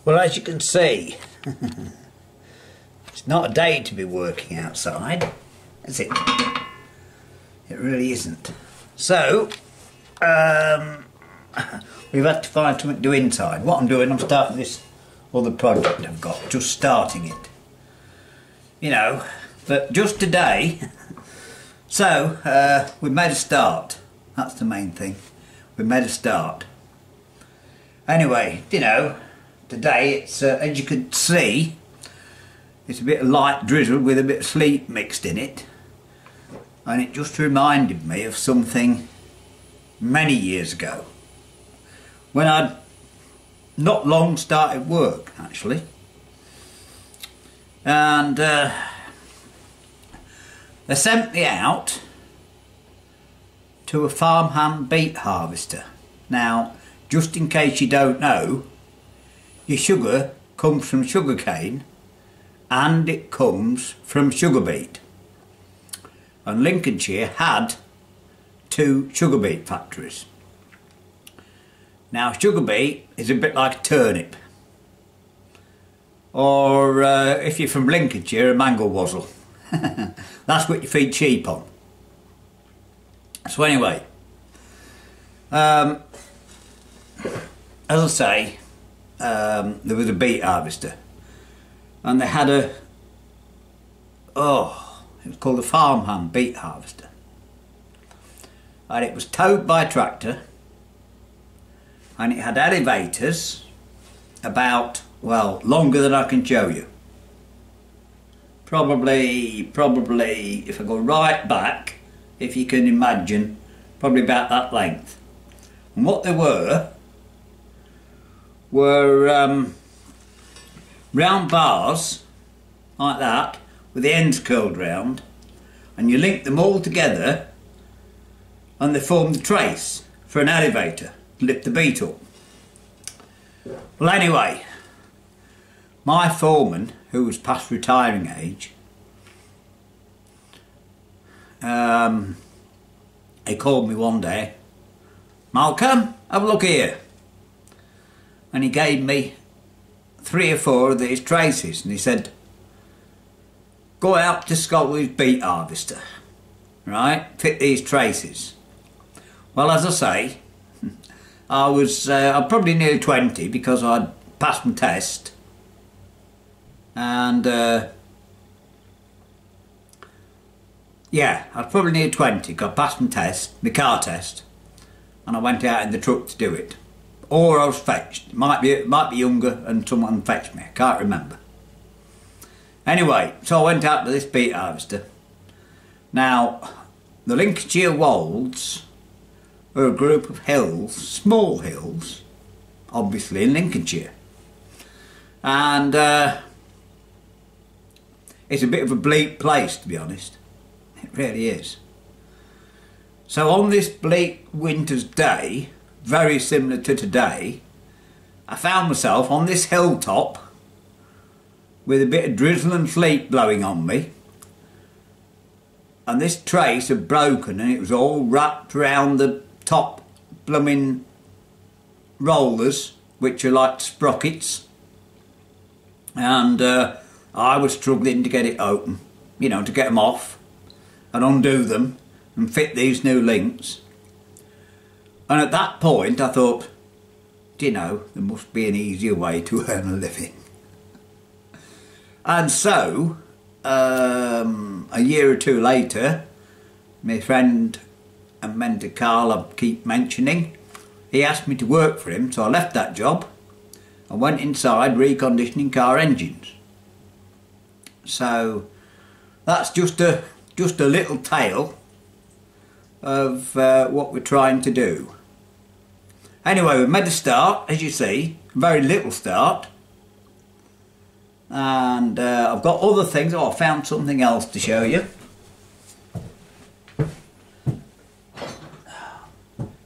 Well, as you can see, it's not a day to be working outside, is it? It really isn't. So, we've had to find something to do inside. What I'm doing, I'm starting this other project I've got, just starting it. You know, but just today, so we've made a start. That's the main thing. We've made a start. Anyway, you know, today it's, as you can see, it's a bit of light drizzle with a bit of sleet mixed in it. And it just reminded me of something many years ago, when I'd not long started work, actually. And they sent me out to a farmhand beet harvester. Now, just in case you don't know, your sugar comes from sugar cane and it comes from sugar beet. And Lincolnshire had 2 sugar beet factories. Now, sugar beet is a bit like a turnip, or if you're from Lincolnshire, a mango wazzle. That's what you feed sheep on. So anyway, as I say, there was a beet harvester, and they had it was called a farmhand beet harvester, and it was towed by a tractor, and it had elevators about, well, longer than I can show you. Probably, if I go right back, if you can imagine, probably about that length. And what they were round bars, like that, with the ends curled round, and you link them all together, and they form the trace for an elevator to lift the beet up. Well, anyway, my foreman, who was past retiring age, he called me one day, "Malcolm, have a look here." And he gave me 3 or 4 of these traces, and he said, "Go out to Scotland's beet harvester, right, fit these traces." Well, as I say, I'm probably nearly 20 because I'd passed my test, and yeah, I was probably near 20 because I passed my test, my car test, and I went out in the truck to do it. Or I was fetched. It might be younger and someone fetched me, I can't remember. Anyway, so I went out to this beet harvester. Now, the Lincolnshire Wolds are a group of hills, small hills, obviously in Lincolnshire. And it's a bit of a bleak place, to be honest. It really is. So on this bleak winter's day, very similar to today, I found myself on this hilltop with a bit of drizzle and sleet blowing on me, and this trace had broken and it was all wrapped around the top blooming rollers, which are like sprockets, and I was struggling to get it open, you know, to get them off and undo them and fit these new links. And at that point I thought, do you know, there must be an easier way to earn a living. And so, a year or 2 later, my friend and mentor Carl I keep mentioning, he asked me to work for him, so I left that job and went inside reconditioning car engines. So that's just a little tale of what we're trying to do. Anyway, we've made a start, as you see, a very little start. And I've got other things. Oh, I found something else to show you.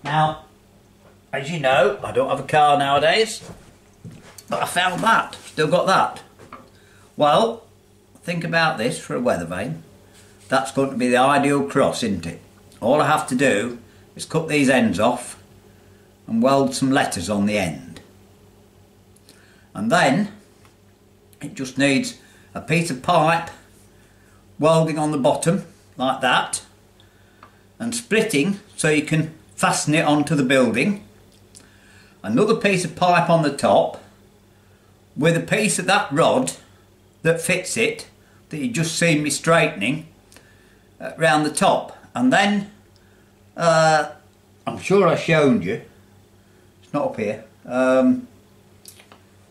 Now, as you know, I don't have a car nowadays, but I found that, still got that. Well, think about this for a weather vane. That's going to be the ideal cross, isn't it? All I have to do is cut these ends off and weld some letters on the end. And then it just needs a piece of pipe welding on the bottom like that, and splitting so you can fasten it onto the building. Another piece of pipe on the top with a piece of that rod that fits it, that you just see me straightening round the top. And then I'm sure I showed you, it's not up here,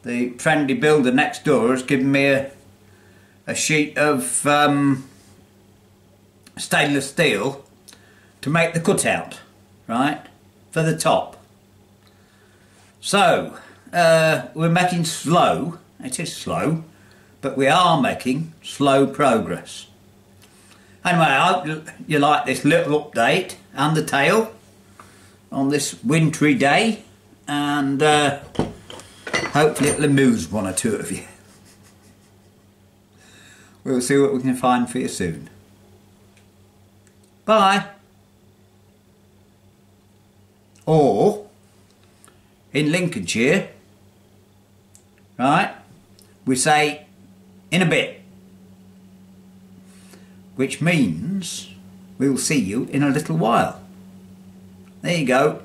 the friendly builder next door has given me a sheet of stainless steel to make the cutout, right, for the top. So we're making slow, it is slow, but we are making slow progress. Anyway, I hope you like this little update and the tale on this wintry day, and hopefully it'll amuse one or two of you. We'll see what we can find for you soon. Bye. Or, in Lincolnshire, right, we say in a bit, which means we'll see you in a little while. There you go.